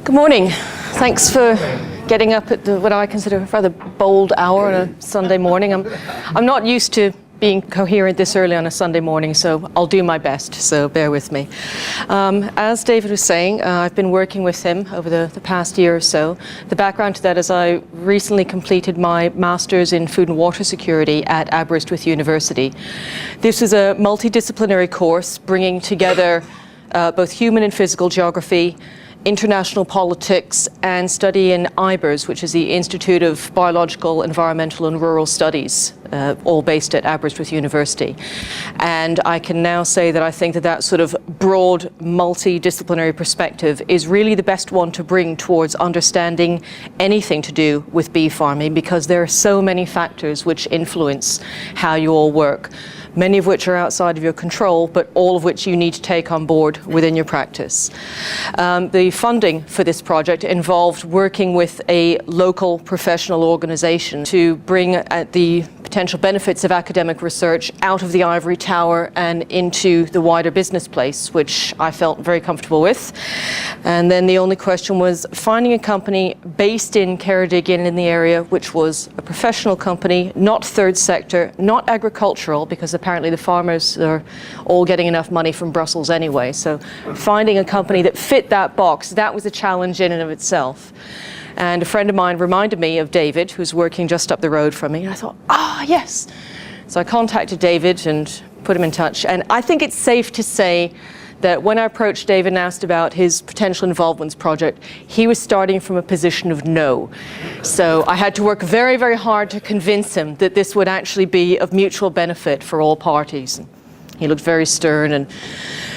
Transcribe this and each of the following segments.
Good morning. Thanks for getting up at what I consider a rather bold hour on a Sunday morning. I'm not used to being coherent this early on a Sunday morning, so I'll do my best, so bear with me. As David was saying, I've been working with him over the past year or so. The background to that is I recently completed my Master's in Food and Water Security at Aberystwyth University. This is a multidisciplinary course bringing together both human and physical geography, international politics, and study in IBERS, which is the Institute of Biological, Environmental and Rural Studies, all based at Aberystwyth University. And I can now say that I think that sort of broad, multidisciplinary perspective is really the best one to bring towards understanding anything to do with bee farming, because there are so many factors which influence how you all work, many of which are outside of your control, but all of which you need to take on board within your practice. The funding for this project involved working with a local professional organization to bring the potential benefits of academic research out of the ivory tower and into the wider business place, which I felt very comfortable with. And then the only question was finding a company based in Ceredigion in the area, which was a professional company, not third sector, not agricultural, because apparently the farmers are all getting enough money from Brussels anyway. So finding a company that fit that box, that was a challenge in and of itself. And a friend of mine reminded me of David, who's working just up the road from me. And I thought, yes. So I contacted David and put him in touch. And I think it's safe to say that when I approached David and asked about his potential involvement project, he was starting from a position of no. So I had to work very, very hard to convince him that this would actually be of mutual benefit for all parties. And he looked very stern and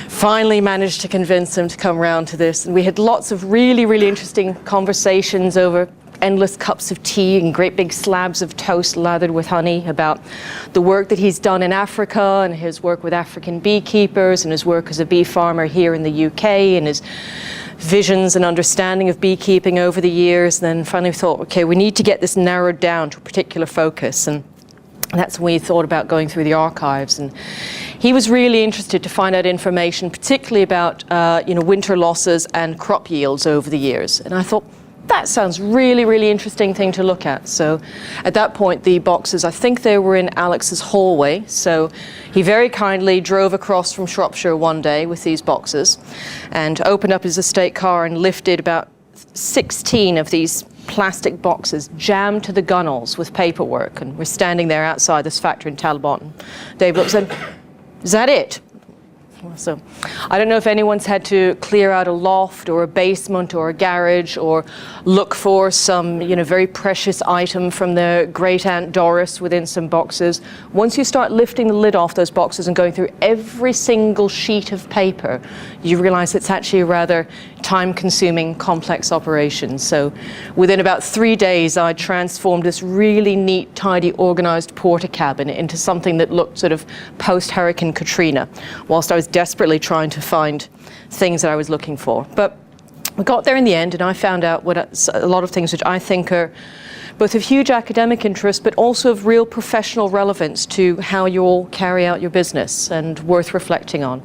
finally managed to convince him to come around to this. And we had lots of really, really interesting conversations over endless cups of tea and great big slabs of toast lathered with honey about the work that he's done in Africa and his work with African beekeepers and his work as a bee farmer here in the UK and his visions and understanding of beekeeping over the years. And then finally thought, okay, we need to get this narrowed down to a particular focus. And that's when we thought about going through the archives. And he was really interested to find out information, particularly about winter losses and crop yields over the years. And I thought, that sounds really, really interesting thing to look at. So at that point, the boxes, I think they were in Alex's hallway. So he very kindly drove across from Shropshire one day with these boxes and opened up his estate car and lifted about 16 of these plastic boxes jammed to the gunnels with paperwork. And we're standing there outside this factory in Talbot. Dave looked and said, "Is that it?" So I don't know if anyone's had to clear out a loft or a basement or a garage or look for some, very precious item from their great Aunt Doris within some boxes. Once you start lifting the lid off those boxes and going through every single sheet of paper, you realize it's actually a rather time-consuming, complex operation. So within about 3 days, I transformed this really neat, tidy, organized porta cabin into something that looked sort of post-Hurricane Katrina, whilst I was desperately trying to find things that I was looking for. But we got there in the end, and I found out a lot of things which I think are both of huge academic interest, but also of real professional relevance to how you all carry out your business and worth reflecting on.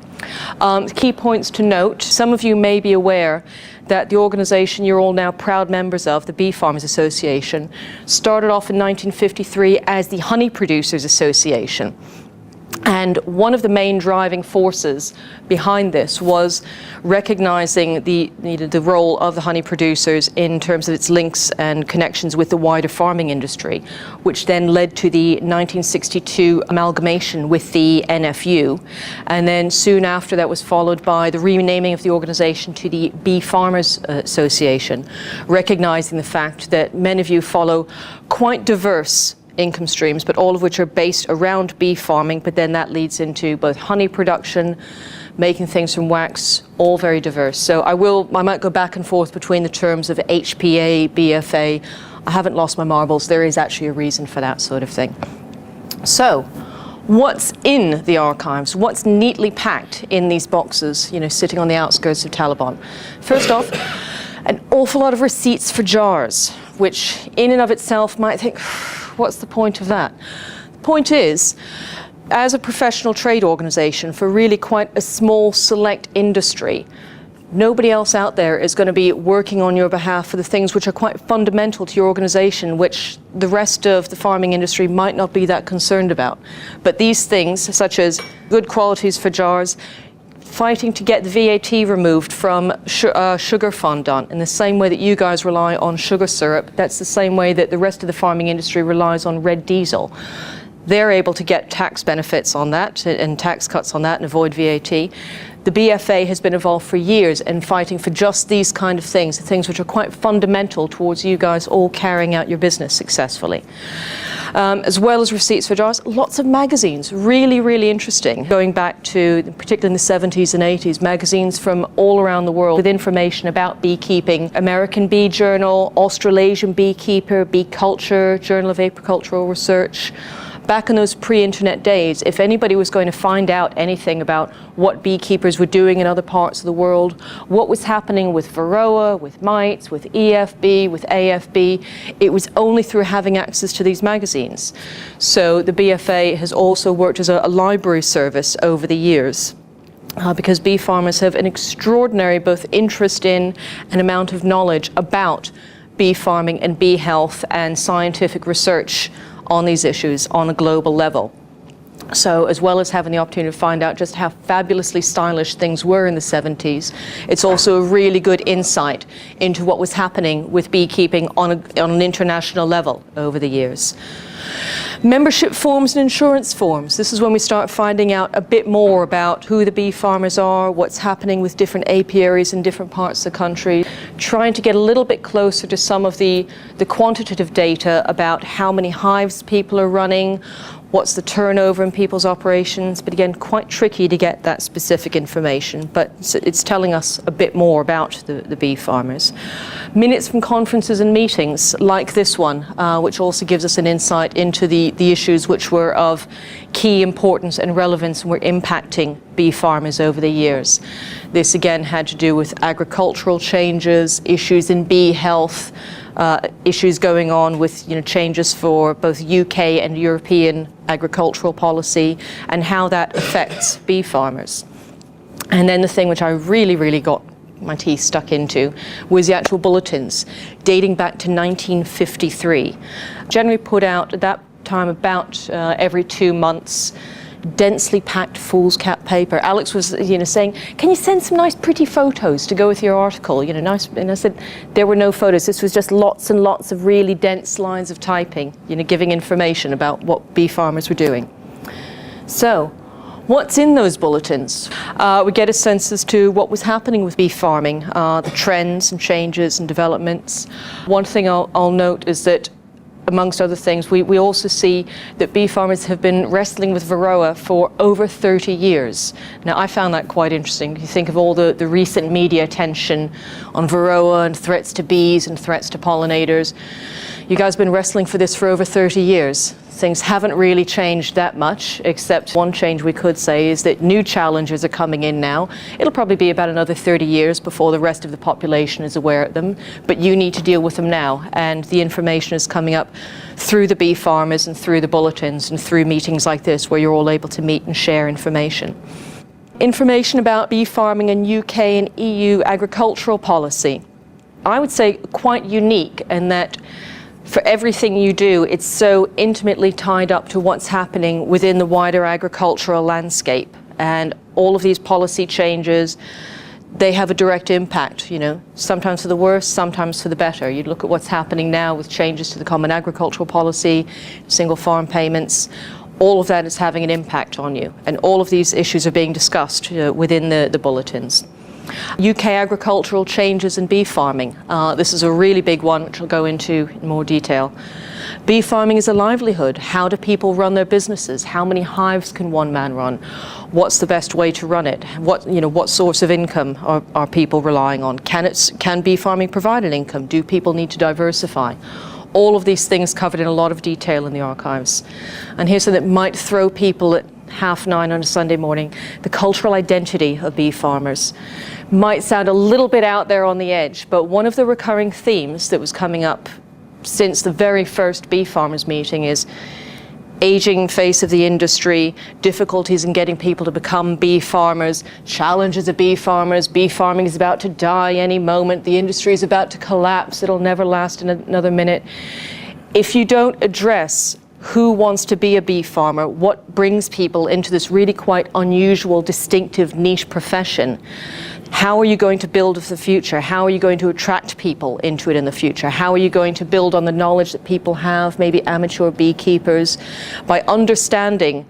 Key points to note: some of you may be aware that the organization you're all now proud members of, the Bee Farmers Association, started off in 1953 as the Honey Producers Association. And one of the main driving forces behind this was recognizing the role of the honey producers in terms of its links and connections with the wider farming industry, which then led to the 1962 amalgamation with the NFU. And then soon after that was followed by the renaming of the organization to the Bee Farmers Association, recognizing the fact that many of you follow quite diverse income streams, but all of which are based around bee farming, but then that leads into both honey production, making things from wax, all very diverse. So I might go back and forth between the terms of HPA, BFA. I haven't lost my marbles. There is actually a reason for that sort of thing. So what's in the archives? What's neatly packed in these boxes, sitting on the outskirts of Talbot? First off, an awful lot of receipts for jars, which in and of itself might think, what's the point of that? The point is, as a professional trade organization for really quite a small select industry, Nobody else out there is going to be working on your behalf for the things which are quite fundamental to your organization, which the rest of the farming industry might not be that concerned about. But these things, such as good qualities for jars, fighting to get the VAT removed from sugar fondant, in the same way that you guys rely on sugar syrup, that's the same way that the rest of the farming industry relies on red diesel. They're able to get tax benefits on that and tax cuts on that and avoid VAT. The BFA has been involved for years in fighting for just these kind of things, the things which are quite fundamental towards you guys all carrying out your business successfully. As well as receipts for jars, lots of magazines, really, really interesting. Going back to, particularly in the 70s and 80s, magazines from all around the world with information about beekeeping. American Bee Journal, Australasian Beekeeper, Bee Culture, Journal of Apicultural Research. Back in those pre-internet days, if anybody was going to find out anything about what beekeepers were doing in other parts of the world, what was happening with varroa, with mites, with EFB, with AFB, it was only through having access to these magazines. So the BFA has also worked as a library service over the years. Because bee farmers have an extraordinary both interest in and amount of knowledge about bee farming and bee health and scientific research on these issues on a global level. So as well as having the opportunity to find out just how fabulously stylish things were in the 70s, it's also a really good insight into what was happening with beekeeping on an international level over the years. Membership forms and insurance forms. This is when we start finding out a bit more about who the bee farmers are, what's happening with different apiaries in different parts of the country, trying to get a little bit closer to some of the quantitative data about how many hives people are running, what's the turnover in people's operations, but again, quite tricky to get that specific information, but it's telling us a bit more about the bee farmers. Minutes from conferences and meetings, like this one, which also gives us an insight into the issues which were of key importance and relevance and were impacting bee farmers over the years. This again had to do with agricultural changes, issues in bee health, issues going on with changes for both UK and European agricultural policy and how that affects bee farmers. And then the thing which I really got my teeth stuck into was the actual bulletins dating back to 1953. Generally put out at that time about every 2 months, densely packed foolscap paper. Alex was saying, can you send some nice pretty photos to go with your article? Nice. And I said there were no photos. This was just lots and lots of really dense lines of typing, giving information about what bee farmers were doing. So what's in those bulletins? We get a sense as to what was happening with bee farming, the trends and changes and developments. One thing I'll note is that amongst other things, we also see that bee farmers have been wrestling with varroa for over 30 years. Now, I found that quite interesting. You think of all the recent media attention on varroa and threats to bees and threats to pollinators. You guys have been wrestling for this for over 30 years. Things haven't really changed that much, except one change we could say is that new challenges are coming in now. It'll probably be about another 30 years before the rest of the population is aware of them, but you need to deal with them now, and the information is coming up through the bee farmers and through the bulletins and through meetings like this where you're all able to meet and share information. Information about bee farming in UK and EU agricultural policy. I would say quite unique in that for everything you do, it's so intimately tied up to what's happening within the wider agricultural landscape. And all of these policy changes, they have a direct impact, sometimes for the worse, sometimes for the better. You look at what's happening now with changes to the Common Agricultural Policy, single farm payments, all of that is having an impact on you. And all of these issues are being discussed within the bulletins. UK agricultural changes in bee farming. This is a really big one, which I'll go into in more detail. Bee farming is a livelihood. How do people run their businesses? How many hives can one man run? What's the best way to run it? What source of income are people relying on? Can bee farming provide an income? Do people need to diversify? All of these things covered in a lot of detail in the archives. And here's something that might throw people at 9:30 on a Sunday morning. The cultural identity of bee farmers might sound a little bit out there on the edge, but one of the recurring themes that was coming up since the very first bee farmers meeting is aging face of the industry, difficulties in getting people to become bee farmers, challenges of bee farmers, bee farming is about to die any moment, the industry is about to collapse, it'll never last another minute. If you don't address who wants to be a bee farmer, what brings people into this really quite unusual, distinctive, niche profession, how are you going to build for the future? How are you going to attract people into it in the future? How are you going to build on the knowledge that people have, maybe amateur beekeepers, by understanding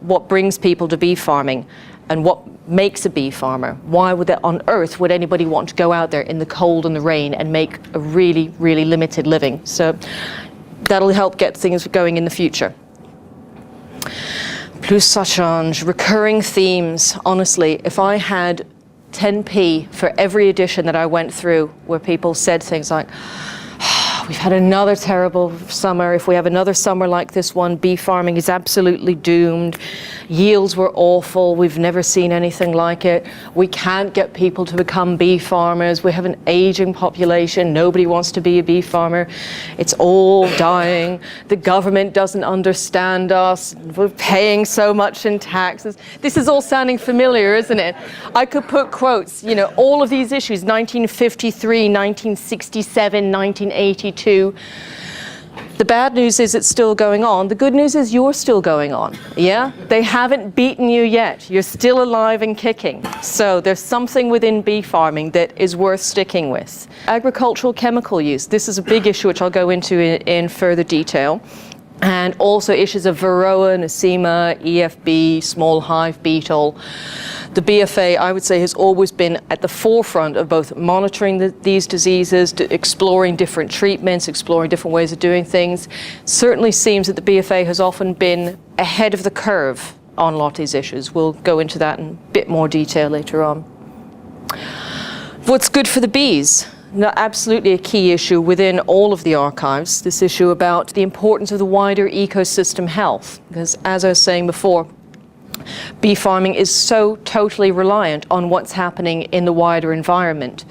what brings people to bee farming and what makes a bee farmer? Why would that on earth would anybody want to go out there in the cold and the rain and make a really, really limited living? So that'll help get things going in the future. Plus ça change, recurring themes. Honestly, if I had 10p for every edition that I went through where people said things like, we've had another terrible summer. If we have another summer like this one, bee farming is absolutely doomed. Yields were awful. We've never seen anything like it. We can't get people to become bee farmers. We have an aging population. Nobody wants to be a bee farmer. It's all dying. The government doesn't understand us. We're paying so much in taxes. This is all sounding familiar, isn't it? I could put quotes, you know, all of these issues, 1953, 1967, 1982. The bad news is it's still going on. The good news is you're still going on. Yeah? They haven't beaten you yet. You're still alive and kicking. So there's something within bee farming that is worth sticking with. Agricultural chemical use. This is a big issue which I'll go into in further detail. And also issues of varroa, nosema, EFB, small hive beetle. The BFA, I would say, has always been at the forefront of both monitoring these diseases, exploring different treatments, exploring different ways of doing things. Certainly seems that the BFA has often been ahead of the curve on a lot of these issues. We'll go into that in a bit more detail later on. What's good for the bees? No, absolutely a key issue within all of the archives, this issue about the importance of the wider ecosystem health. Because as I was saying before, bee farming is so totally reliant on what's happening in the wider environment.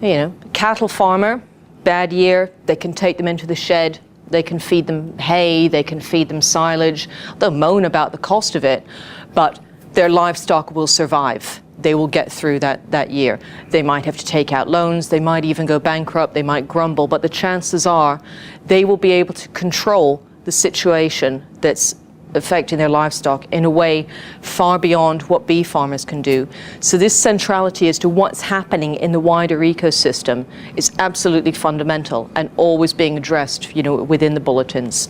You know, cattle farmer, bad year, they can take them into the shed, they can feed them hay, they can feed them silage. They'll moan about the cost of it, but their livestock will survive. They will get through that year. They might have to take out loans, they might even go bankrupt, they might grumble, but the chances are they will be able to control the situation that's affecting their livestock in a way far beyond what bee farmers can do. So this centrality as to what's happening in the wider ecosystem is absolutely fundamental and always being addressed, you know, within the bulletins.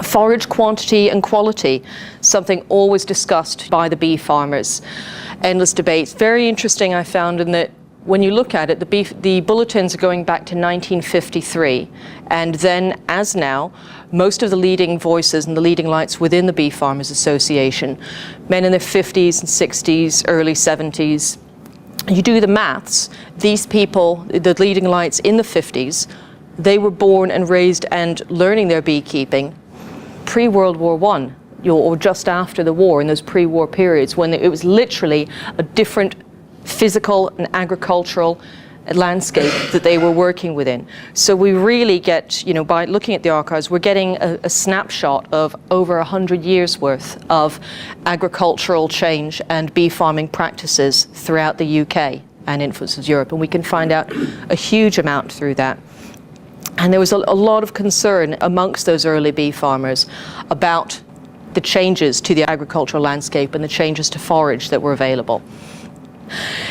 Forage quantity and quality, something always discussed by the bee farmers. Endless debates. Very interesting, I found, in that when you look at it, the bulletins are going back to 1953, and then, as now, most of the leading voices and the leading lights within the Bee Farmers Association, men in their 50s and 60s, early 70s, you do the maths, these people, the leading lights in the 50s, they were born and raised and learning their beekeeping pre-World War I, or just after the war, in those pre-war periods, when it was literally a different physical and agricultural landscape that they were working within. So we really get, you know, by looking at the archives, we're getting a snapshot of over 100 years worth of agricultural change and bee farming practices throughout the UK and influences Europe, and we can find out a huge amount through that. And there was a lot of concern amongst those early bee farmers about the changes to the agricultural landscape and the changes to forage that were available.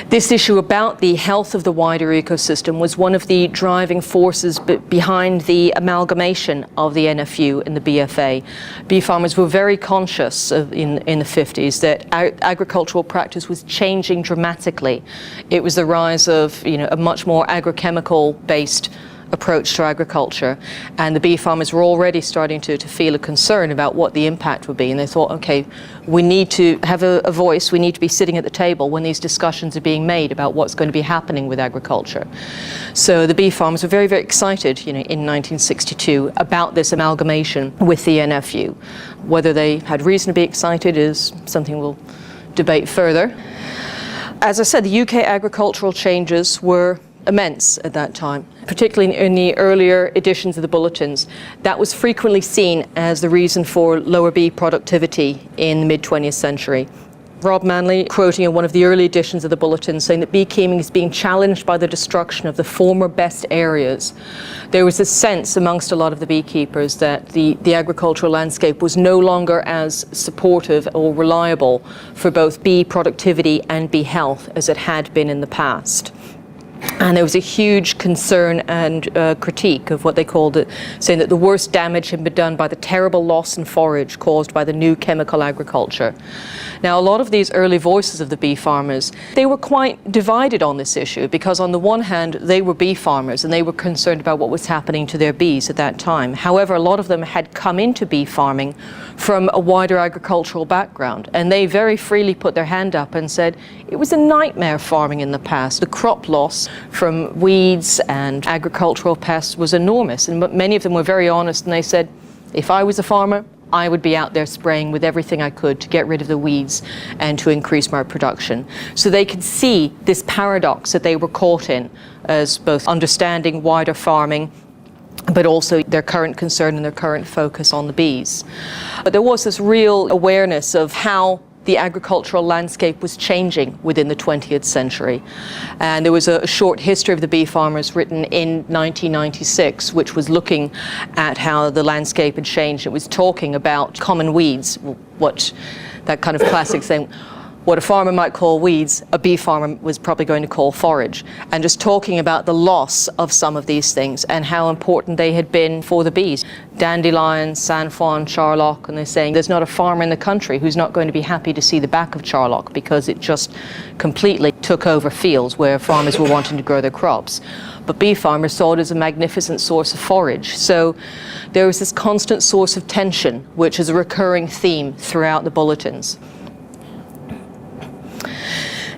This issue about the health of the wider ecosystem was one of the driving forces behind the amalgamation of the NFU and the BFA. Bee farmers were very conscious in the 50s that agricultural practice was changing dramatically. It was the rise of, you know, a much more agrochemical based approach to agriculture, and the bee farmers were already starting to feel a concern about what the impact would be, and they thought, okay, we need to have a voice, we need to be sitting at the table when these discussions are being made about what's going to be happening with agriculture. So the bee farmers were very, very excited, you know, in 1962 about this amalgamation with the NFU. Whether they had reason to be excited is something we'll debate further. As I said, the UK agricultural changes were immense at that time, particularly in the earlier editions of the bulletins. That was frequently seen as the reason for lower bee productivity in the mid-20th century. Rob Manley, quoting in one of the early editions of the bulletin, saying that beekeeping is being challenged by the destruction of the former best areas. There was a sense amongst a lot of the beekeepers that the agricultural landscape was no longer as supportive or reliable for both bee productivity and bee health as it had been in the past. And there was a huge concern and critique of what they called it, saying that the worst damage had been done by the terrible loss in forage caused by the new chemical agriculture. Now, a lot of these early voices of the bee farmers, they were quite divided on this issue, because on the one hand, they were bee farmers and they were concerned about what was happening to their bees at that time. However, a lot of them had come into bee farming from a wider agricultural background, and they very freely put their hand up and said it was a nightmare farming in the past. The crop loss from weeds and agricultural pests was enormous, and many of them were very honest, and they said, if I was a farmer, I would be out there spraying with everything I could to get rid of the weeds and to increase my production. So they could see this paradox that they were caught in, as both understanding wider farming, but also their current concern and their current focus on the bees. But there was this real awareness of how the agricultural landscape was changing within the 20th century. And there was a short history of the bee farmers written in 1996, which was looking at how the landscape had changed. It was talking about common weeds, what that kind of classic saying, what a farmer might call weeds, a bee farmer was probably going to call forage, and just talking about the loss of some of these things and how important they had been for the bees. Dandelion, sainfoin, charlock, and they're saying there's not a farmer in the country who's not going to be happy to see the back of charlock, because it just completely took over fields where farmers were wanting to grow their crops. But bee farmers saw it as a magnificent source of forage. So there was this constant source of tension, which is a recurring theme throughout the bulletins.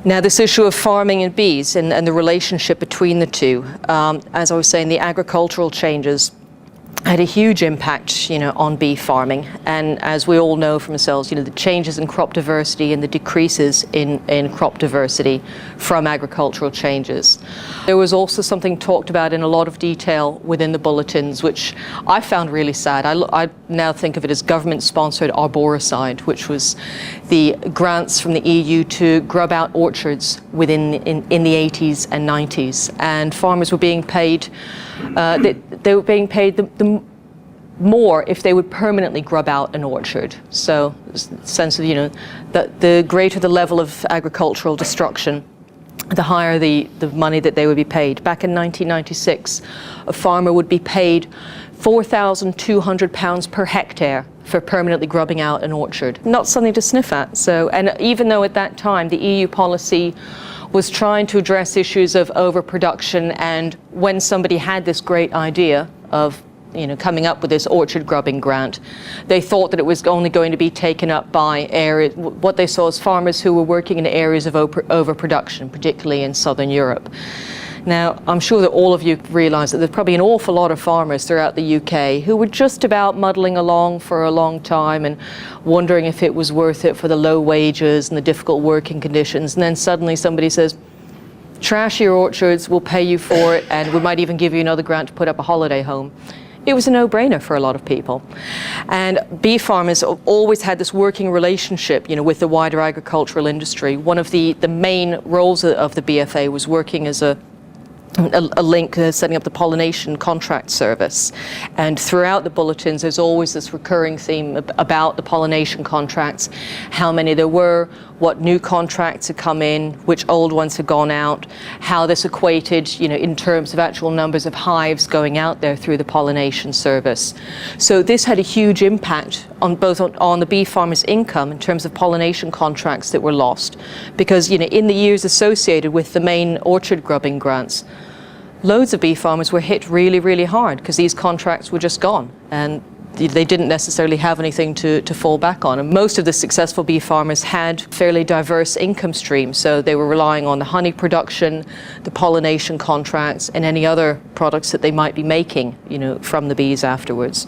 Now, this issue of farming and bees and the relationship between the two, as I was saying, the agricultural changes had a huge impact, on bee farming. And as we all know from ourselves, the changes in crop diversity and the decreases in crop diversity from agricultural changes. There was also something talked about in a lot of detail within the bulletins, which I found really sad. I now think of it as government-sponsored arboricide, which was the grants from the EU to grub out orchards in the 80s and 90s. And farmers were being paid they were being paid the more if they would permanently grub out an orchard. So, sense of that the greater the level of agricultural destruction, the higher the money that they would be paid. Back in 1996, a farmer would be paid £4,200 per hectare for permanently grubbing out an orchard. Not something to sniff at. So, and even though at that time the EU policy was trying to address issues of overproduction, and when somebody had this great idea of coming up with this orchard grubbing grant, they thought that it was only going to be taken up by what they saw as farmers who were working in areas of overproduction, particularly in southern Europe. Now, I'm sure that all of you realise that there's probably an awful lot of farmers throughout the UK who were just about muddling along for a long time and wondering if it was worth it for the low wages and the difficult working conditions. And then suddenly somebody says, trash your orchards, we'll pay you for it, and we might even give you another grant to put up a holiday home. It was a no-brainer for a lot of people. And bee farmers always had this working relationship, with the wider agricultural industry. One of the main roles of the BFA was working as a link, setting up the pollination contract service. And throughout the bulletins, there's always this recurring theme about the pollination contracts, how many there were, what new contracts had come in, which old ones had gone out, how this equated, in terms of actual numbers of hives going out there through the pollination service. So this had a huge impact on both on the bee farmers' income in terms of pollination contracts that were lost, because in the years associated with the main orchard grubbing grants, loads of bee farmers were hit really, really hard because these contracts were just gone and they didn't necessarily have anything to fall back on. And most of the successful bee farmers had fairly diverse income streams, so they were relying on the honey production, the pollination contracts, and any other products that they might be making, from the bees afterwards.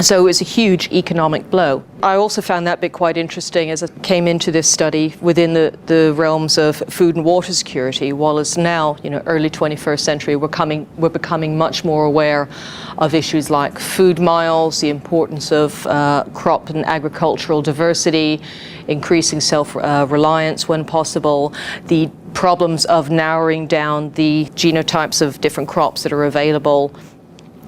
So it was a huge economic blow. I also found that bit quite interesting as I came into this study within the realms of food and water security. While it's now, early 21st century, we're becoming much more aware of issues like food miles, the importance of crop and agricultural diversity, increasing self-reliance when possible, the problems of narrowing down the genotypes of different crops that are available.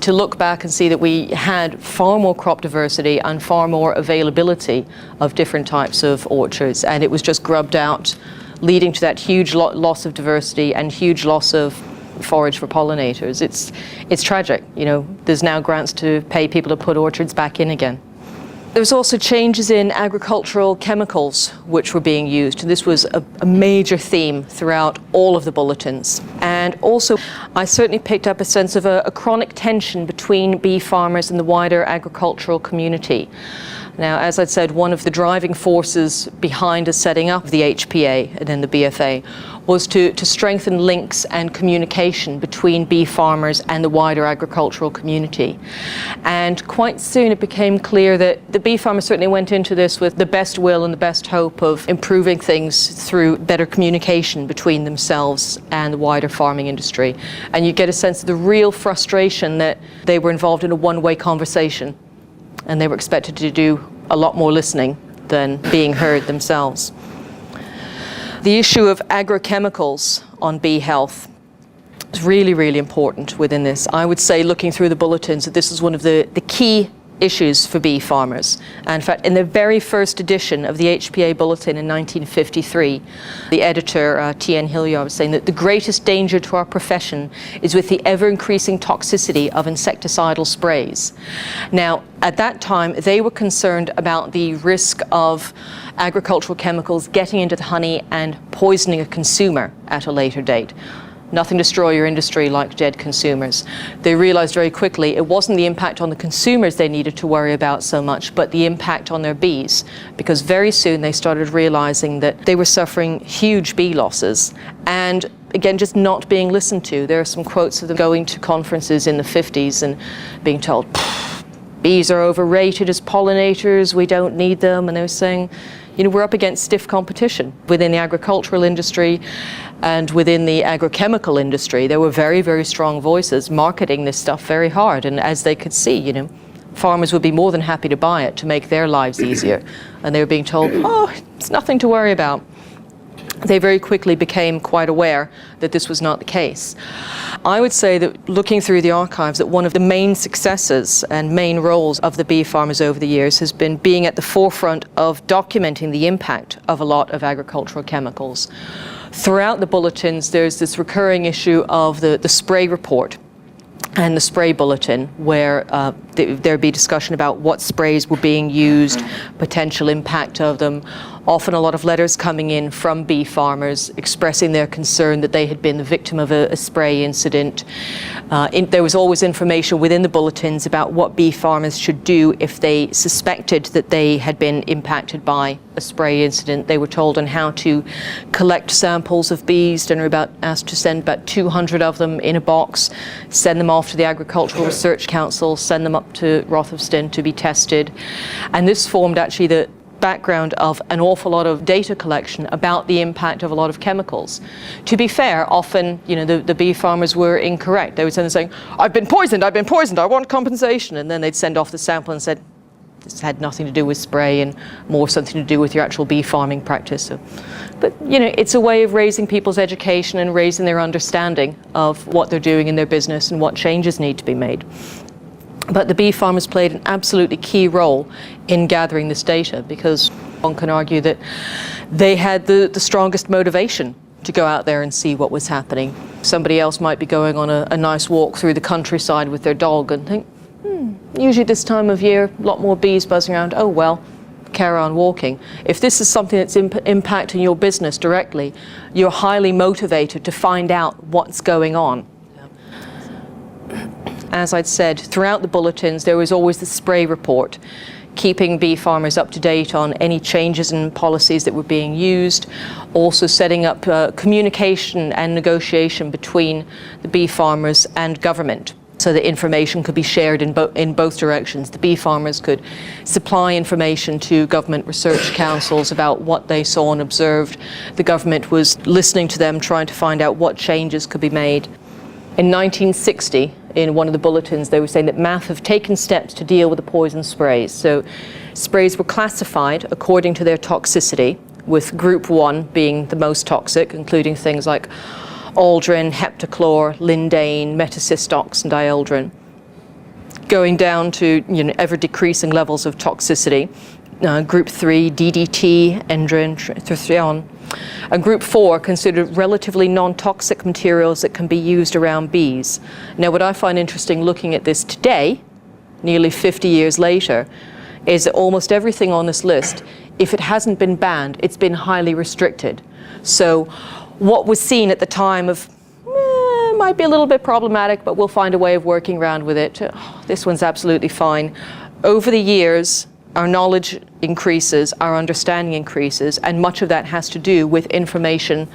To look back and see that we had far more crop diversity and far more availability of different types of orchards, and it was just grubbed out, leading to that huge loss of diversity and huge loss of forage for pollinators. It's tragic. There's now grants to pay people to put orchards back in again. There's also changes in agricultural chemicals which were being used. This was a major theme throughout all of the bulletins. And also, I certainly picked up a sense of a chronic tension between bee farmers and the wider agricultural community. Now, as I'd said, one of the driving forces behind us setting up the HPA and then the BFA was to strengthen links and communication between bee farmers and the wider agricultural community. And quite soon it became clear that the bee farmers certainly went into this with the best will and the best hope of improving things through better communication between themselves and the wider farming industry. And you get a sense of the real frustration that they were involved in a one-way conversation, and they were expected to do a lot more listening than being heard themselves. The issue of agrochemicals on bee health is really, really important within this. I would say, looking through the bulletins, that this is one of the key issues for bee farmers. And in fact, in the very first edition of the HPA Bulletin in 1953, the editor, T.N. Hilliard, was saying that the greatest danger to our profession is with the ever-increasing toxicity of insecticidal sprays. Now, at that time, they were concerned about the risk of agricultural chemicals getting into the honey and poisoning a consumer at a later date. Nothing destroy your industry like dead consumers. They realized very quickly it wasn't the impact on the consumers they needed to worry about so much, but the impact on their bees, because very soon they started realizing that they were suffering huge bee losses and, again, just not being listened to. There are some quotes of them going to conferences in the 50s and being told, bees are overrated as pollinators, we don't need them, and they were saying, we're up against stiff competition within the agricultural industry and within the agrochemical industry. There were very, very strong voices marketing this stuff very hard. And as they could see, farmers would be more than happy to buy it to make their lives easier. And they were being told, it's nothing to worry about. They very quickly became quite aware that this was not the case. I would say that, looking through the archives, that one of the main successes and main roles of the bee farmers over the years has been being at the forefront of documenting the impact of a lot of agricultural chemicals. Throughout the bulletins, there's this recurring issue of the spray report and the spray bulletin, where there'd be discussion about what sprays were being used, potential impact of them. Often a lot of letters coming in from bee farmers expressing their concern that they had been the victim of a spray incident. There was always information within the bulletins about what bee farmers should do if they suspected that they had been impacted by a spray incident. They were told on how to collect samples of bees, and were asked to send about 200 of them in a box, send them off to the Agricultural Research Council, send them up to Rothavston to be tested. And this formed actually the background of an awful lot of data collection about the impact of a lot of chemicals. To be fair, often, the bee farmers were incorrect. They would send saying, I've been poisoned, I want compensation. And then they'd send off the sample and said, this had nothing to do with spray and more something to do with your actual bee farming practice. But, it's a way of raising people's education and raising their understanding of what they're doing in their business and what changes need to be made. But the bee farmers played an absolutely key role in gathering this data, because one can argue that they had the strongest motivation to go out there and see what was happening. Somebody else might be going on a nice walk through the countryside with their dog and think, usually this time of year, a lot more bees buzzing around. Oh well, carry on walking. If this is something that's impacting your business directly, you're highly motivated to find out what's going on. As I'd said, throughout the bulletins, there was always the spray report, keeping bee farmers up to date on any changes in policies that were being used, also setting up communication and negotiation between the bee farmers and government. so that information could be shared in both directions. The bee farmers could supply information to government research councils about what they saw and observed. The government was listening to them, trying to find out what changes could be made. In 1960, in one of the bulletins, they were saying that MAF have taken steps to deal with the poison sprays. So sprays were classified according to their toxicity, with group 1 being the most toxic, including things like aldrin, heptachlor, lindane, metacystox, and dieldrin, going down to ever decreasing levels of toxicity. Group 3, DDT, endrin, trition, and group 4 considered relatively non-toxic materials that can be used around bees. Now, what I find interesting looking at this today, nearly 50 years later, is that almost everything on this list, if it hasn't been banned, it's been highly restricted. So what was seen at the time of might be a little bit problematic, but we'll find a way of working around with it. This one's absolutely fine. Over the years, our knowledge increases, our understanding increases, and much of that has to do with information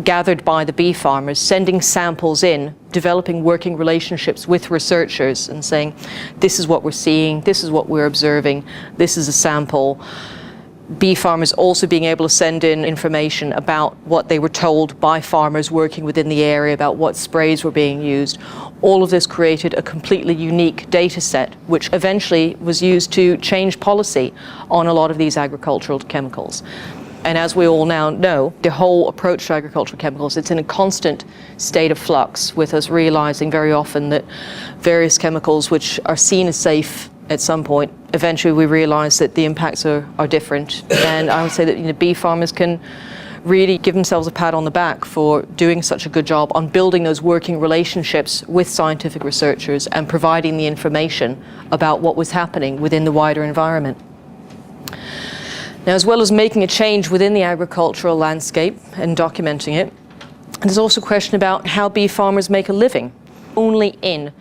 gathered by the bee farmers, sending samples in, developing working relationships with researchers and saying, this is what we're seeing, this is what we're observing, this is a sample. Bee farmers also being able to send in information about what they were told by farmers working within the area about what sprays were being used. All of this created a completely unique data set, which eventually was used to change policy on a lot of these agricultural chemicals. And as we all now know, the whole approach to agricultural chemicals, it's in a constant state of flux, with us realizing very often that various chemicals which are seen as safe at some point, eventually we realize that the impacts are different. And I would say that bee farmers can really give themselves a pat on the back for doing such a good job on building those working relationships with scientific researchers and providing the information about what was happening within the wider environment. Now, as well as making a change within the agricultural landscape and documenting it, there's also a question about how bee farmers make a living. Only in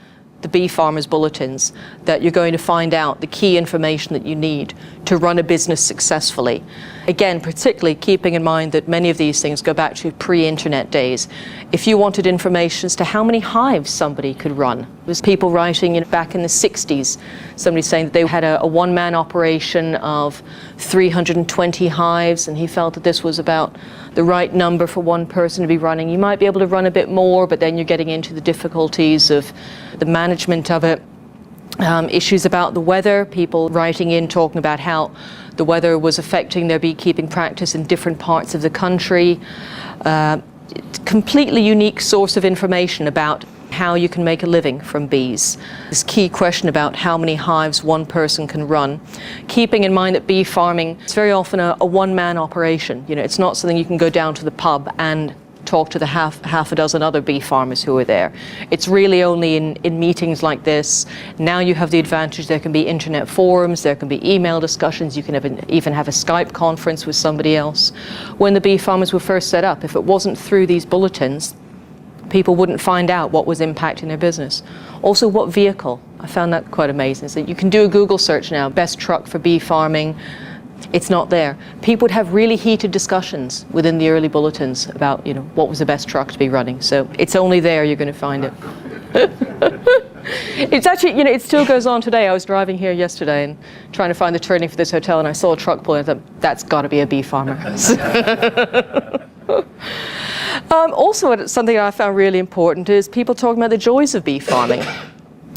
the bee farmers' bulletins that you're going to find out the key information that you need to run a business successfully. Again, particularly keeping in mind that many of these things go back to pre-internet days. If you wanted information as to how many hives somebody could run, there was people writing back in the 60s, somebody saying that they had a one-man operation of 320 hives, and he felt that this was about the right number for one person to be running. You might be able to run a bit more, but then you're getting into the difficulties of the management of it. Issues about the weather, people writing in talking about how the weather was affecting their beekeeping practice in different parts of the country. Completely unique source of information about how you can make a living from bees. This key question about how many hives one person can run. Keeping in mind that bee farming is very often a one-man operation. It's not something you can go down to the pub and talk to the half a dozen other bee farmers who are there. It's really only in meetings like this. Now you have the advantage there can be internet forums, there can be email discussions, you can even have a Skype conference with somebody else. When the bee farmers were first set up, if it wasn't through these bulletins, people wouldn't find out what was impacting their business. Also, what vehicle. I found that quite amazing. So you can do a Google search now, best truck for bee farming. It's not there. People would have really heated discussions within the early bulletins about, what was the best truck to be running. So it's only there you're going to find it. It's actually, it still goes on today. I was driving here yesterday and trying to find the turning for this hotel, and I saw a truck pull, and I thought, that's got to be a bee farmer. Also, something I found really important is people talking about the joys of bee farming.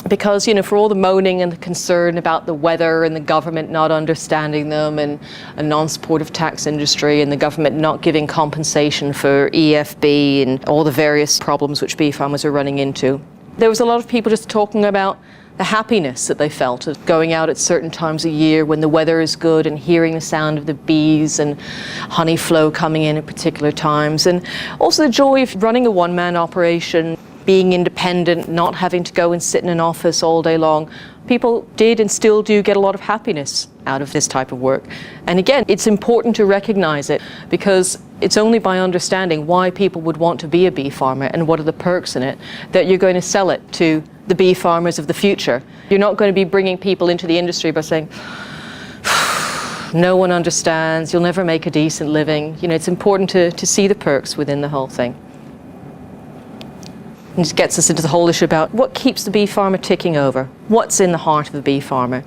Because, for all the moaning and the concern about the weather and the government not understanding them and a non-supportive tax industry and the government not giving compensation for EFB and all the various problems which bee farmers are running into, there was a lot of people just talking about the happiness that they felt of going out at certain times of year when the weather is good and hearing the sound of the bees and honey flow coming in at particular times. And also the joy of running a one-man operation, being independent, not having to go and sit in an office all day long. People did and still do get a lot of happiness out of this type of work. And again, it's important to recognize it, because it's only by understanding why people would want to be a bee farmer and what are the perks in it that you're going to sell it to the bee farmers of the future. You're not going to be bringing people into the industry by saying, no one understands, you'll never make a decent living. It's important to see the perks within the whole thing. And it gets us into the whole issue about what keeps the bee farmer ticking over, what's in the heart of the bee farmer.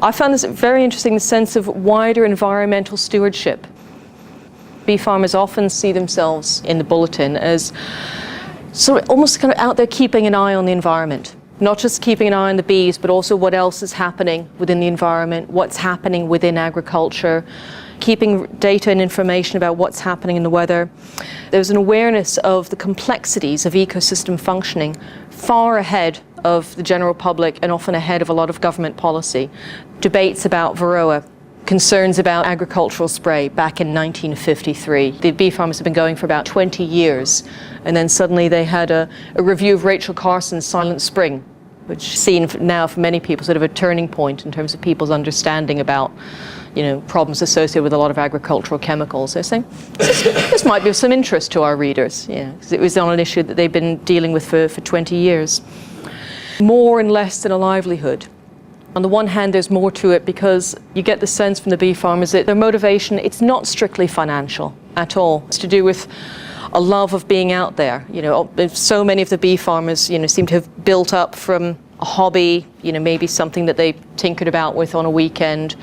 I found this very interesting in the sense of wider environmental stewardship. Bee farmers often see themselves in the bulletin as sort of almost kind of out there keeping an eye on the environment. Not just keeping an eye on the bees, but also what else is happening within the environment, what's happening within agriculture, keeping data and information about what's happening in the weather. There's an awareness of the complexities of ecosystem functioning far ahead of the general public and often ahead of a lot of government policy. Debates about Varroa, concerns about agricultural spray back in 1953. The bee farmers have been going for about 20 years, and then suddenly they had a review of Rachel Carson's Silent Spring, which is seen now for many people sort of a turning point in terms of people's understanding about problems associated with a lot of agricultural chemicals. They're saying, this might be of some interest to our readers, because it was on an issue that they've been dealing with for 20 years. More and less than a livelihood. On the one hand, there's more to it because you get the sense from the bee farmers that their motivation, it's not strictly financial at all. It's to do with a love of being out there. So many of the bee farmers, seem to have built up from a hobby, maybe something that they tinkered about with on a weekend,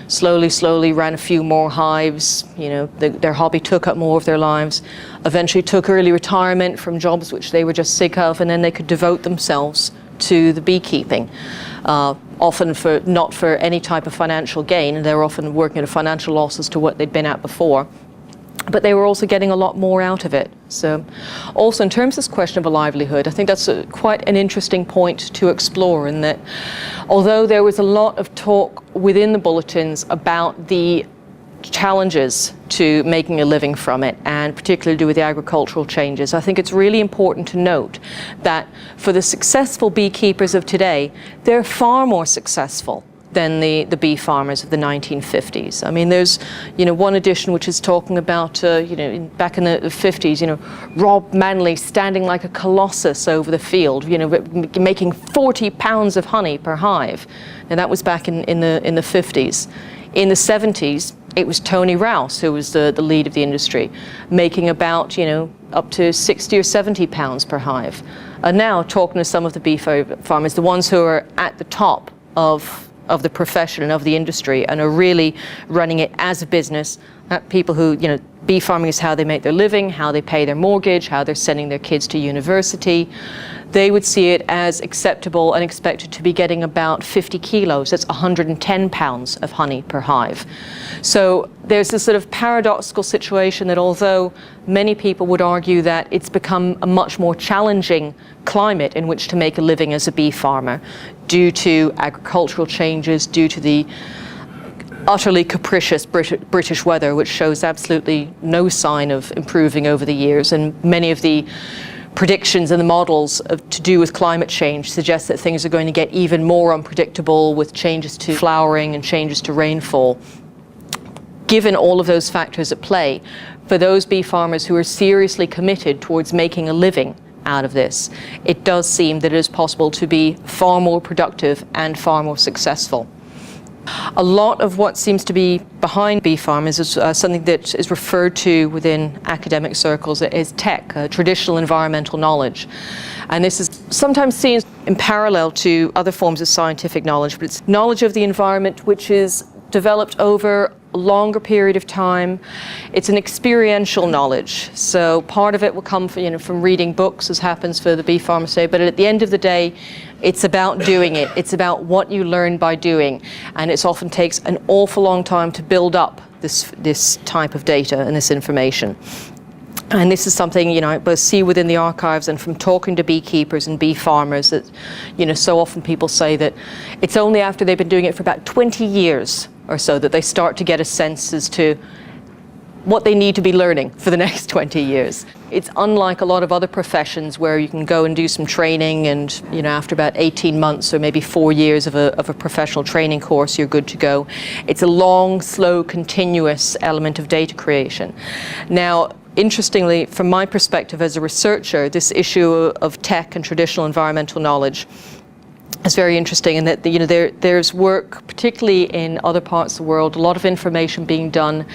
slowly ran a few more hives, their hobby took up more of their lives, eventually took early retirement from jobs which they were just sick of, and then they could devote themselves to the beekeeping, often not for any type of financial gain. They were often working at a financial loss as to what they'd been at before, but they were also getting a lot more out of it. So also in terms of this question of a livelihood, I think that's quite an interesting point to explore, in that although there was a lot of talk within the bulletins about the challenges to making a living from it, and particularly to do with the agricultural changes, I think it's really important to note that for the successful beekeepers of today, they're far more successful than the bee farmers of the 1950s. I mean, there's one edition which is talking about back in the 50s, Rob Manley standing like a colossus over the field, making 40 pounds of honey per hive, and that was back in the 50s. In the 70s, it was Tony Rouse who was the lead of the industry, making about up to 60 or 70 pounds per hive. And now talking to some of the bee farmers, the ones who are at the top of the profession and of the industry and are really running it as a business, people who, bee farming is how they make their living, how they pay their mortgage, how they're sending their kids to university. They would see it as acceptable and expected to be getting about 50 kilos. That's 110 pounds of honey per hive. So there's this sort of paradoxical situation that although many people would argue that it's become a much more challenging climate in which to make a living as a bee farmer due to agricultural changes, due to the utterly capricious British weather, which shows absolutely no sign of improving over the years, and many of the predictions and the models to do with climate change suggest that things are going to get even more unpredictable with changes to flowering and changes to rainfall. Given all of those factors at play, for those bee farmers who are seriously committed towards making a living out of this, it does seem that it is possible to be far more productive and far more successful. A lot of what seems to be behind bee farmers is something that is referred to within academic circles as tech, traditional environmental knowledge. And this is sometimes seen in parallel to other forms of scientific knowledge, but it's knowledge of the environment which is developed over a longer period of time. It's an experiential knowledge. So part of it will come from reading books, as happens for the bee farmers today, but at the end of the day, it's about doing it. It's about what you learn by doing. And it often takes an awful long time to build up this type of data and this information. And this is something, I both see within the archives and from talking to beekeepers and bee farmers that, so often people say that it's only after they've been doing it for about 20 years or so that they start to get a sense as to what they need to be learning for the next 20 years. It's unlike a lot of other professions where you can go and do some training and, after about 18 months or maybe 4 years of a professional training course, you're good to go. It's a long, slow, continuous element of data creation. Now, interestingly, from my perspective as a researcher, this issue of tech and traditional environmental knowledge It's very interesting, and that there's work, particularly in other parts of the world, a lot of information being done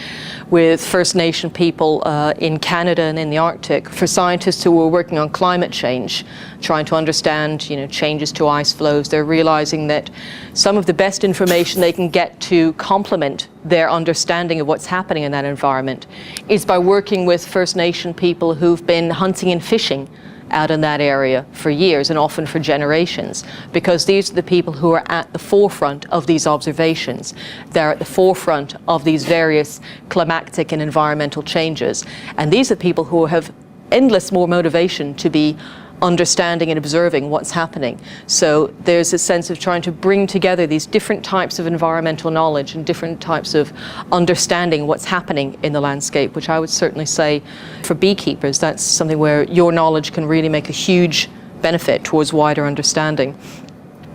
with First Nation people in Canada and in the Arctic for scientists who are working on climate change, trying to understand changes to ice flows. They're realizing that some of the best information they can get to complement their understanding of what's happening in that environment is by working with First Nation people who've been hunting and fishing out in that area for years and often for generations, because these are the people who are at the forefront of these observations. They're at the forefront of these various climatic and environmental changes. And these are people who have endless more motivation to be understanding and observing what's happening. So there's a sense of trying to bring together these different types of environmental knowledge and different types of understanding what's happening in the landscape, which I would certainly say for beekeepers, that's something where your knowledge can really make a huge benefit towards wider understanding.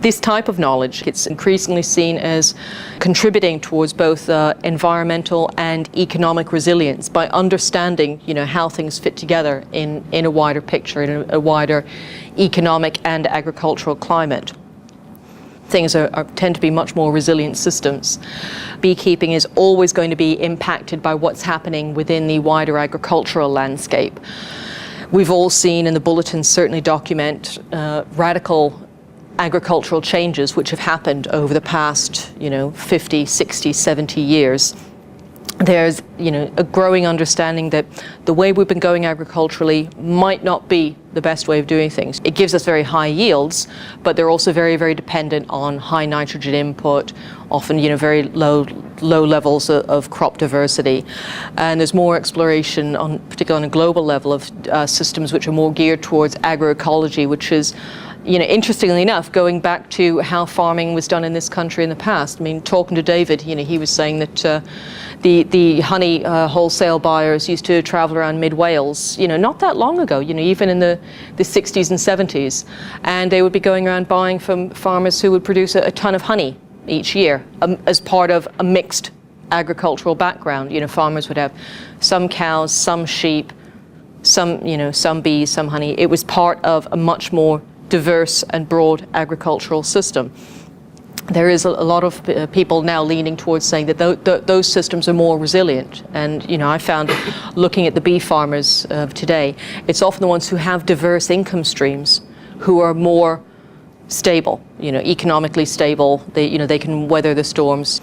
This type of knowledge gets increasingly seen as contributing towards both environmental and economic resilience by understanding, how things fit together in a wider picture, in a wider economic and agricultural climate. Things tend to be much more resilient systems. Beekeeping is always going to be impacted by what's happening within the wider agricultural landscape. We've all seen, and the bulletins certainly document, radical agricultural changes which have happened over the past 50, 60, 70 years. There's a growing understanding that the way we've been going agriculturally might not be the best way of doing things. It gives us very high yields, but they're also very, very dependent on high nitrogen input, often very low levels of crop diversity. And there's more exploration, particularly on a global level, of systems which are more geared towards agroecology, which is interestingly enough, going back to how farming was done in this country in the past. I mean, talking to David, he was saying that the honey wholesale buyers used to travel around mid-Wales, not that long ago, even in the 60s and 70s. And they would be going around buying from farmers who would produce a ton of honey each year as part of a mixed agricultural background. Farmers would have some cows, some sheep, some bees, some honey. It was part of a much more diverse and broad agricultural system. There is a lot of people now leaning towards saying that those systems are more resilient. And I found, looking at the bee farmers of today, it's often the ones who have diverse income streams who are more stable, economically stable. They can weather the storms.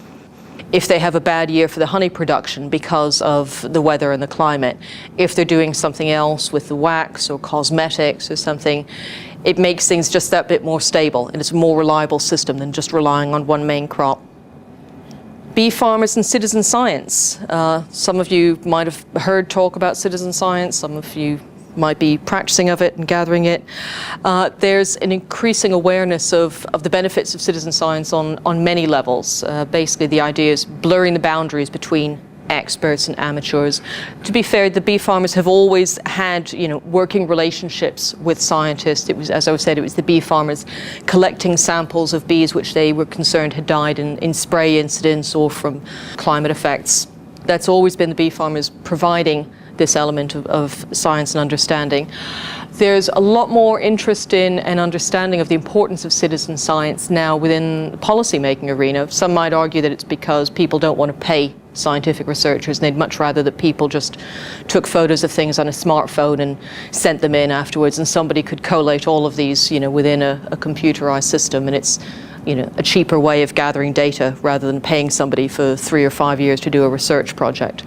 If they have a bad year for the honey production because of the weather and the climate, if they're doing something else with the wax or cosmetics or something, it makes things just that bit more stable, and it's a more reliable system than just relying on one main crop. Bee farmers and citizen science. Some of you might have heard talk about citizen science, some of you might be practicing of it and gathering it. There's an increasing awareness of the benefits of citizen science on many levels. Basically, the idea is blurring the boundaries between experts and amateurs. To be fair, the bee farmers have always had, working relationships with scientists. It was, as I said, it was the bee farmers collecting samples of bees which they were concerned had died in spray incidents or from climate effects. That's always been the bee farmers providing this element of science and understanding. There's a lot more interest in and understanding of the importance of citizen science now within the policy-making arena. Some might argue that it's because people don't want to pay scientific researchers, and they'd much rather that people just took photos of things on a smartphone and sent them in afterwards, and somebody could collate all of these, within a computerized system, and it's a cheaper way of gathering data rather than paying somebody for 3 or 5 years to do a research project.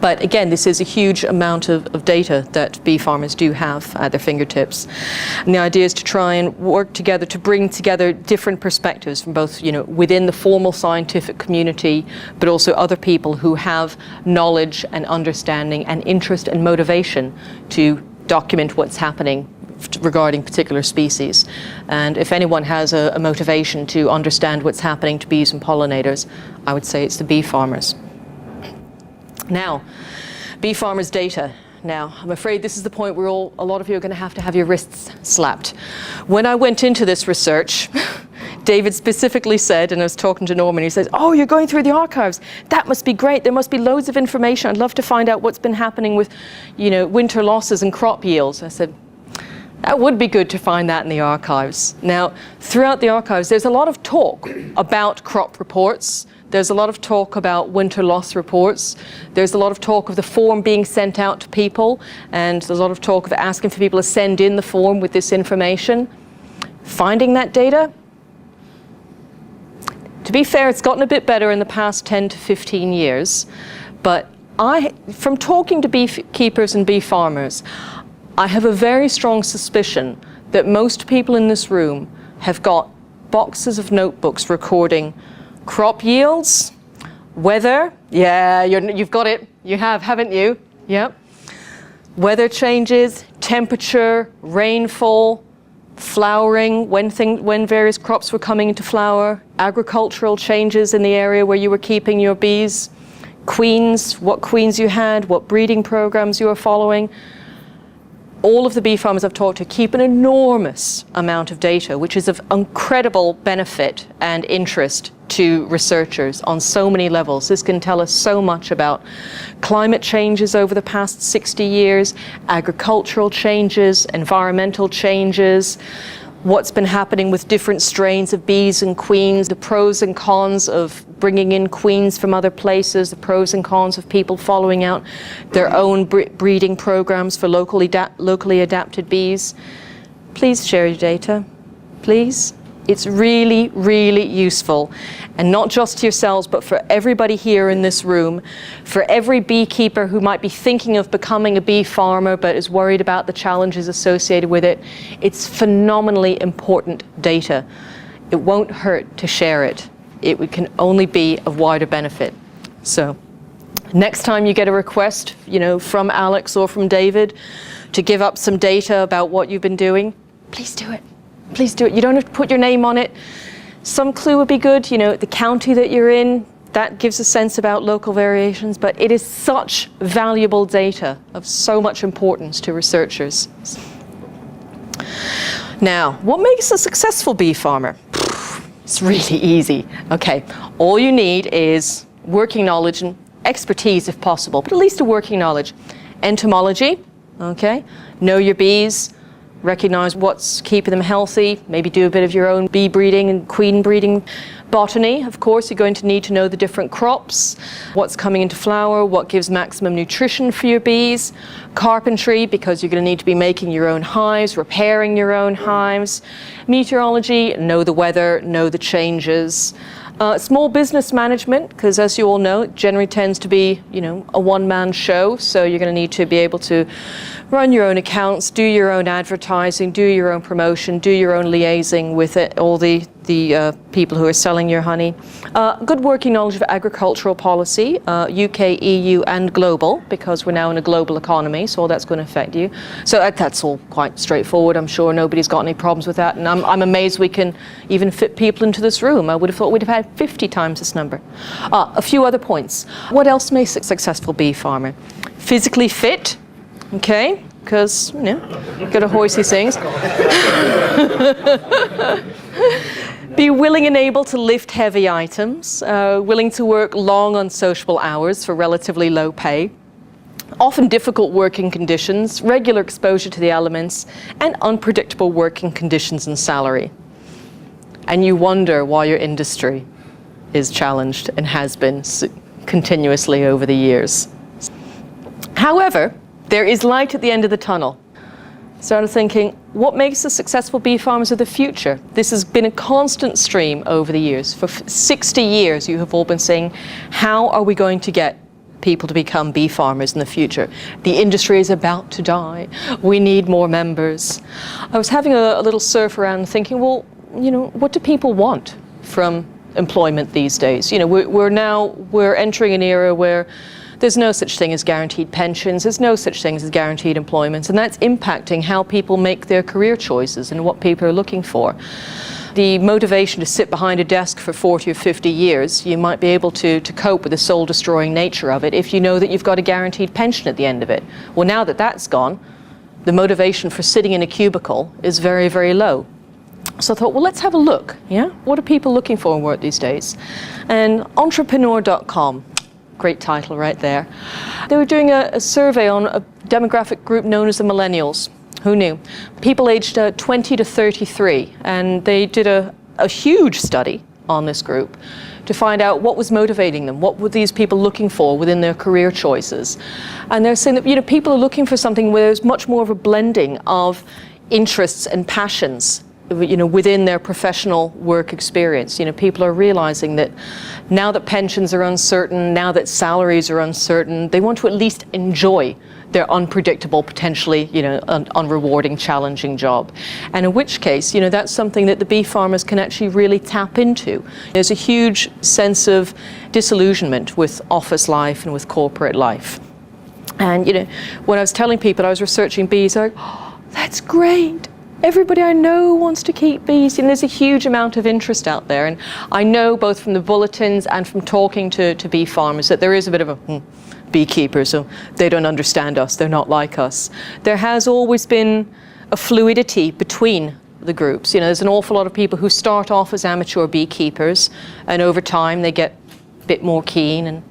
But again, this is a huge amount of data that bee farmers do have at their fingertips. And the idea is to try and work together to bring together different perspectives from both, within the formal scientific community, but also other people who have knowledge and understanding and interest and motivation to document what's happening regarding particular species. And if anyone has a motivation to understand what's happening to bees and pollinators, I would say it's the bee farmers. Now, bee farmers' data. Now, I'm afraid this is the point where a lot of you are going to have your wrists slapped. When I went into this research, David specifically said, and I was talking to Norman, he says, "Oh, you're going through the archives. That must be great. There must be loads of information. I'd love to find out what's been happening with, winter losses and crop yields." I said, That would be good to find that in the archives. Now, throughout the archives, there's a lot of talk about crop reports. There's a lot of talk about winter loss reports. There's a lot of talk of the form being sent out to people, and there's a lot of talk of asking for people to send in the form with this information. Finding that data, to be fair, it's gotten a bit better in the past 10 to 15 years, but from talking to beekeepers and bee farmers, I have a very strong suspicion that most people in this room have got boxes of notebooks recording crop yields, weather, yeah, you've got it, you have, haven't you? Yep. Weather changes, temperature, rainfall, flowering, when various crops were coming into flower, agricultural changes in the area where you were keeping your bees, queens, what queens you had, what breeding programs you were following. All of the bee farmers I've talked to keep an enormous amount of data, which is of incredible benefit and interest to researchers on so many levels. This can tell us so much about climate changes over the past 60 years, agricultural changes, environmental changes, what's been happening with different strains of bees and queens, the pros and cons of bringing in queens from other places, the pros and cons of people following out their own breeding programs for locally adapted bees. Please share your data, please. It's really, really useful, and not just to yourselves, but for everybody here in this room, for every beekeeper who might be thinking of becoming a bee farmer but is worried about the challenges associated with it. It's phenomenally important data. It won't hurt to share it. It can only be of wider benefit. So, next time you get a request, from Alex or from David to give up some data about what you've been doing, please do it. Please do it. You don't have to put your name on it. Some clue would be good, the county that you're in, that gives a sense about local variations, but it is such valuable data of so much importance to researchers. Now, what makes a successful bee farmer? It's really easy. Okay, all you need is working knowledge and expertise if possible, but at least a working knowledge. Entomology, okay, know your bees, recognize what's keeping them healthy, maybe do a bit of your own bee breeding and queen breeding. Botany, of course, you're going to need to know the different crops, what's coming into flower, what gives maximum nutrition for your bees. Carpentry, because you're going to need to be making your own hives, repairing your own hives. Meteorology, know the weather, know the changes. Small business management, because as you all know, it generally tends to be, a one-man show, so you're going to need to be able to run your own accounts, do your own advertising, do your own promotion, do your own liaising with all the people who are selling your honey. Good working knowledge of agricultural policy, UK, EU and global, because we're now in a global economy, so all that's going to affect you. So that's all quite straightforward. I'm sure nobody's got any problems with that, and I'm amazed we can even fit people into this room. I would have thought we'd have had 50 times this number. A few other points. What else makes a successful bee farmer? Physically fit, okay, because, got to hoist these things. Be willing and able to lift heavy items, willing to work long unsociable hours for relatively low pay, often difficult working conditions, regular exposure to the elements, and unpredictable working conditions and salary. And you wonder why your industry is challenged and has been continuously over the years. However, there is light at the end of the tunnel. Started thinking, what makes the successful bee farmers of the future? This has been a constant stream over the years. For 60 years, you have all been saying, how are we going to get people to become bee farmers in the future? The industry is about to die. We need more members. I was having a little surf around thinking, well, what do people want from employment these days? We're entering an era where there's no such thing as guaranteed pensions, there's no such thing as guaranteed employment, and that's impacting how people make their career choices and what people are looking for. The motivation to sit behind a desk for 40 or 50 years, you might be able to cope with the soul-destroying nature of it if you know that you've got a guaranteed pension at the end of it. Well, now that that's gone, the motivation for sitting in a cubicle is very, very low. So I thought, well, let's have a look, yeah? What are people looking for in work these days? And entrepreneur.com, great title right there. They were doing a survey on a demographic group known as the millennials, Who knew? People aged 20 to 33, and they did a huge study on this group to find out what was motivating them, what were these people looking for within their career choices. And they're saying that, people are looking for something where there's much more of a blending of interests and passions, within their professional work experience. People are realizing that now that pensions are uncertain, now that salaries are uncertain, they want to at least enjoy their unpredictable, potentially, unrewarding, challenging job. And in which case, that's something that the bee farmers can actually really tap into. There's a huge sense of disillusionment with office life and with corporate life. And, when I was telling people I was researching bees, they're like, oh, that's great. Everybody I know wants to keep bees, and there's a huge amount of interest out there. And I know both from the bulletins and from talking to bee farmers that there is a bit of a beekeepers, so they don't understand us, they're not like us. There has always been a fluidity between the groups. There's an awful lot of people who start off as amateur beekeepers, and over time they get a bit more keen and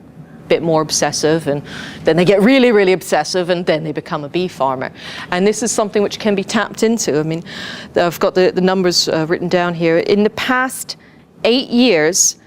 bit more obsessive, and then they get really, really obsessive, and then they become a bee farmer. And this is something which can be tapped into. I mean, I've got the numbers written down here. In the past 8 years,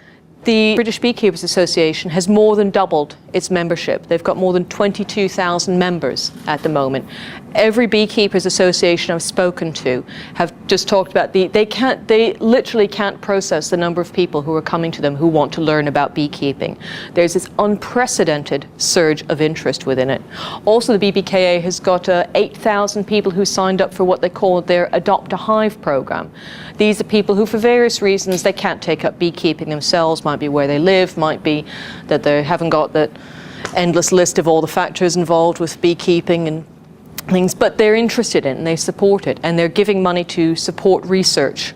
the British Beekeepers Association has more than doubled its membership. They've got more than 22,000 members at the moment. Every Beekeepers Association I've spoken to have just talked about they literally can't process the number of people who are coming to them who want to learn about beekeeping. There's this unprecedented surge of interest within it. Also, the BBKA has got 8,000 people who signed up for what they call their Adopt a Hive program. These are people who, for various reasons, they can't take up beekeeping themselves. Might be where they live, might be that they haven't got that endless list of all the factors involved with beekeeping and things, but they're interested in it and they support it, and they're giving money to support research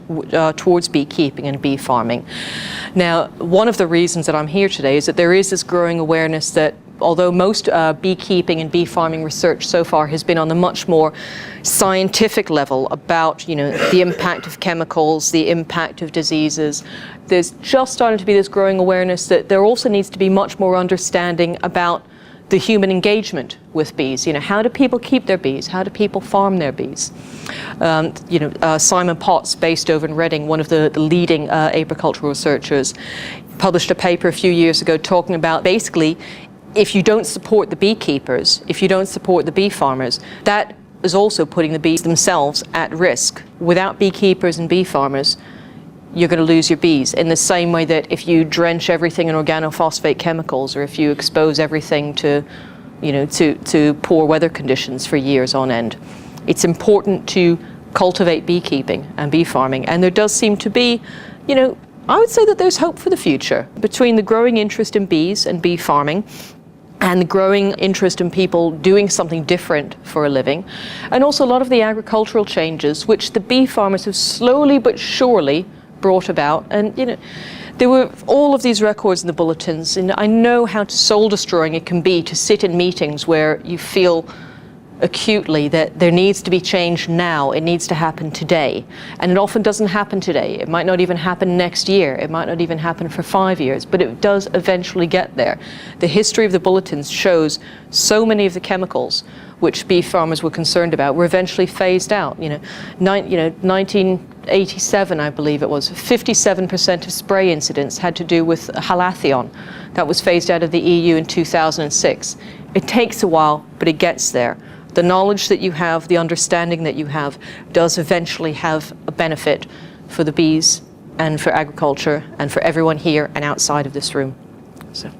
towards beekeeping and bee farming. Now, one of the reasons that I'm here today is that there is this growing awareness that although most beekeeping and bee farming research so far has been on a much more scientific level about, the impact of chemicals, the impact of diseases, there's just starting to be this growing awareness that there also needs to be much more understanding about the human engagement with bees. How do people keep their bees? How do people farm their bees? Simon Potts, based over in Reading, one of the leading apicultural researchers, published a paper a few years ago talking about basically if you don't support the beekeepers, if you don't support the bee farmers, that is also putting the bees themselves at risk. Without beekeepers and bee farmers, you're going to lose your bees, in the same way that if you drench everything in organophosphate chemicals, or if you expose everything to poor weather conditions for years on end. It's important to cultivate beekeeping and bee farming, and there does seem to be, I would say that there's hope for the future. Between the growing interest in bees and bee farming, and the growing interest in people doing something different for a living, and also a lot of the agricultural changes which the bee farmers have slowly but surely brought about. And there were all of these records in the bulletins, and I know how soul-destroying it can be to sit in meetings where you feel acutely that there needs to be change now, it needs to happen today. And it often doesn't happen today. It might not even happen next year. It might not even happen for 5 years, but it does eventually get there. The history of the bulletins shows so many of the chemicals which beef farmers were concerned about were eventually phased out. 1987, I believe it was, 57% of spray incidents had to do with halathion. That was phased out of the EU in 2006. It takes a while, but it gets there. The knowledge that you have, the understanding that you have, does eventually have a benefit for the bees and for agriculture and for everyone here and outside of this room. So.